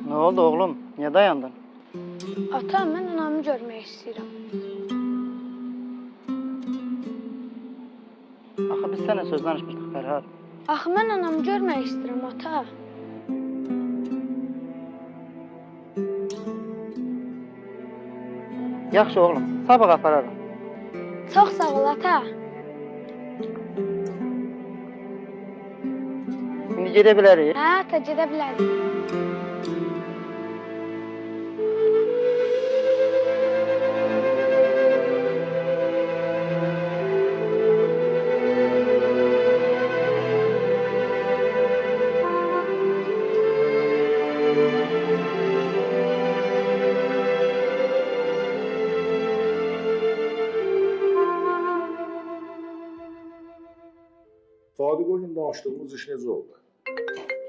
Nə oldu oğlum? Niyə dayandın? Ata, mən anamı görmək istəyirəm. Axı biz sənə söz danışmışdıq Fərhad. Axı mən anamı görmək istəyirəm, ata. Yaxşı oğlum, sabah apararım. Çox sağ ol, ata. İndi gedə bilərik. Hə, ata, gedə bilərik. Sadiq o gün danışdığımız iş necə oldu?